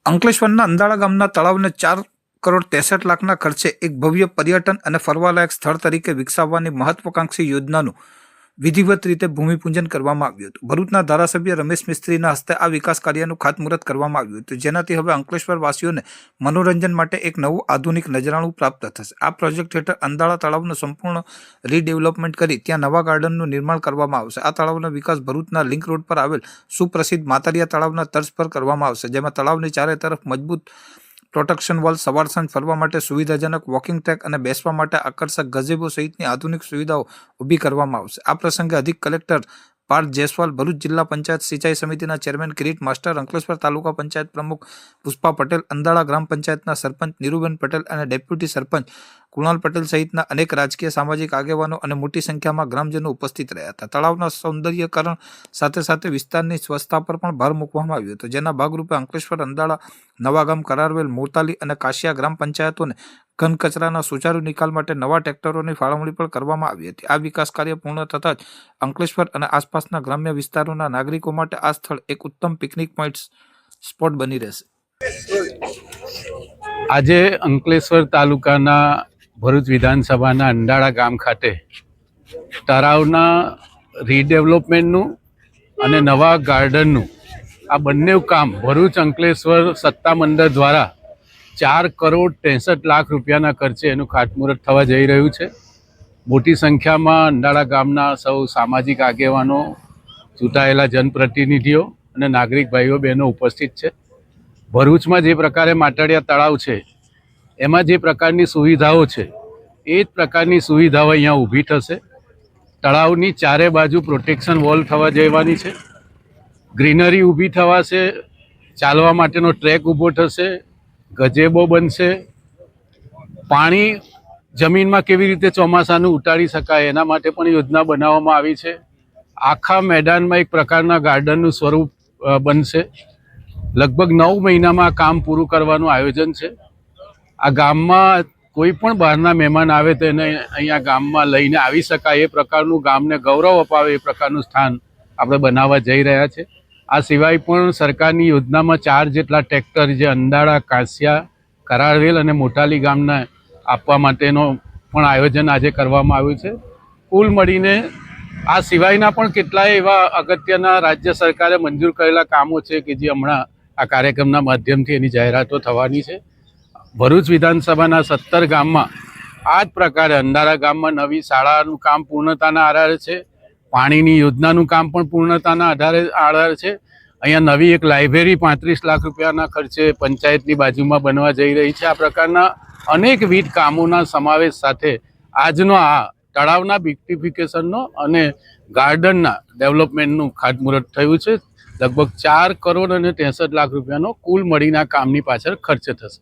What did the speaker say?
અંકલેશ્વરના અંદાળા ગામના તળાવને 4,63,00,000ના ખર્ચે એક ભવ્ય પર્યટન અને ફરવાલાયક સ્થળ તરીકે વિકસાવવાની મહત્વાકાંક્ષી યોજનાનું વિધિવત રીતે ભૂમિપૂજન કરવામાં આવ્યું હતું. ભરૂચના ધારાસભ્ય રમેશ મિસ્ત્રીના હસ્તે આ વિકાસ કાર્યનું ખાતમુહૂર્ત કરવામાં આવ્યું હતું, જેનાથી હવે અંકલેશ્વરવાસીઓને મનોરંજન માટે એક નવું આધુનિક નજરાણું પ્રાપ્ત થશે. આ પ્રોજેક્ટ હેઠળ અંદાળા તળાવનું સંપૂર્ણ રીડેવલપમેન્ટ કરી ત્યાં નવા ગાર્ડનનું નિર્માણ કરવામાં આવશે. આ તળાવનો વિકાસ ભરૂચના લિંક રોડ પર આવેલ સુપ્રસિદ્ધ માતરિયા તળાવના તર્જ પર કરવામાં આવશે, જેમાં તળાવની ચારે તરફ મજબૂત પ્રોટેક્શન વોલ, સવાર સાંજ ફરવા માટે સુવિધાજનક વોકિંગ ટ્રેક અને બેસવા માટે આકર્ષક ગઝેબો સહિતની આધુનિક સુવિધાઓ ઊભી કરવામાં આવશે. આ પ્રસંગે અધિક કલેક્ટર પાર્થ જયસ્વાલ, ભરૂચ જિલ્લા પંચાયત સિંચાઈ સમિતિના ચેરમેન કિરીટ માસ્ટર, અંકલેશ્વર તાલુકા પંચાયત પ્રમુખ પુષ્પા પટેલ, અંદાળા ગ્રામ પંચાયતના સરપંચ નીરુબેન પટેલ અને ડેપ્યુટી સરપંચ કુણાલ પટેલ સહિતના અનેક રાજકીય સામાજિક આગેવાનો અને મોટી સંખ્યામાં ગ્રામજનો ઉપસ્થિત રહ્યા હતા. તળાવના સૌંદર્યકરણ સાથે સાથે વિસ્તારની સ્વચ્છતા પર પણ ભાર મૂકવામાં આવ્યો હતો, જેના ભાગરૂપે અંકલેશ્વર, અંદાળા, નવાગામ, કરારવેલ, મોરતાલી અને કાશિયા ગ્રામ પંચાયતોને ઘન કચરાના સુચારુ નિકાલ માટે નવા ટ્રેક્ટરોની ફાળવણી પણ કરવામાં આવી હતી. આ વિકાસ કાર્ય પૂર્ણ થતાં જ અંકલેશ્વર અને આસપાસના ગ્રામ્ય વિસ્તારોના નાગરિકો માટે આ સ્થળ એક ઉત્તમ પિકનિક પોઈન્ટ સ્પોટ બની રહેશે. આજે અંકલેશ્વર તાલુકાના ભરૂચ વિધાનસભાના અંડાળા ગામ ખાતે તળાવના રીડેવલપમેન્ટનું અને નવા ગાર્ડનનું આ બંને કામ ભરૂચ અંકલેશ્વર સત્તા મંડળ દ્વારા 4,63,00,000 રૂપિયાના ખર્ચે એનું ખાતમુહૂર્ત થવા જઈ રહ્યું છે. મોટી સંખ્યામાં અંડાળા ગામના સૌ સામાજિક આગેવાનો, ચૂંટાયેલા જનપ્રતિનિધિઓ અને નાગરિક ભાઈઓ બહેનો ઉપસ્થિત છે. ભરૂચમાં જે પ્રકારે માતરિયા તળાવ છે એમાં જે પ્રકારની સુવિધાઓ છે એ જ પ્રકારની સુવિધાઓ અહીંયા ઊભી થશે. તળાવની ચારે બાજુ પ્રોટેક્શન વોલ થવા જવાની છે, ગ્રીનરી ઊભી થવાશે, ચાલવા માટેનો ટ્રેક ઊભો થશે, ગજેબો બનશે. પાણી જમીનમાં કેવી રીતે ચોમાસાનું ઉતારી શકાય એના માટે પણ યોજના બનાવવામાં આવી છે. આખા મેદાનમાં એક પ્રકારના ગાર્ડનનું સ્વરૂપ બનશે. લગભગ 9 મહિનામાં આ કામ પૂરું કરવાનું આયોજન છે. આ ગામમાં કોઈ પણ બહારના મહેમાન આવે તો એને અહીંયા ગામમાં લઈને આવી શકાય એ પ્રકારનું, ગામને ગૌરવ અપાવે એ પ્રકારનું સ્થાન આપણે બનાવવા જઈ રહ્યા છે. આ સિવાય પણ સરકારની યોજનામાં 4 જેટલા ટ્રેક્ટર જે અંદાળા, કાશિયા, કરારવેલ અને મોટાલી ગામના આપવા માટેનો પણ આયોજન આજે કરવામાં આવ્યું છે. કુલ મળીને આ સિવાયના પણ કેટલાય એવા અગત્યના રાજ્ય સરકારે મંજૂર કરેલા કામો છે કે જે હમણાં આ કાર્યક્રમના માધ્યમથી એની જાહેરાતો થવાની છે. ભરૂચ વિધાનસભાના 17 ગામમાં આ જ પ્રકારે અંડાળા ગામમાં નવી શાળાનું કામ પૂર્ણતાના આધારે છે, પાણીની યોજનાનું કામ પણ પૂર્ણતાના આધારે છે. અહીંયા નવી એક લાઇબ્રેરી 35 લાખ રૂપિયાના ખર્ચે પંચાયતની બાજુમાં બનવા જઈ રહી છે. આ પ્રકારના અનેકવિધ કામોના સમાવેશ સાથે આજનો આ તળાવના બ્યુટિફિકેશનનો અને ગાર્ડનના ડેવલપમેન્ટનું ખાતમુહૂર્ત થયું છે. લગભગ 4,63,00,000 રૂપિયાનો કુલ મળીને કામની પાછળ ખર્ચ થશે.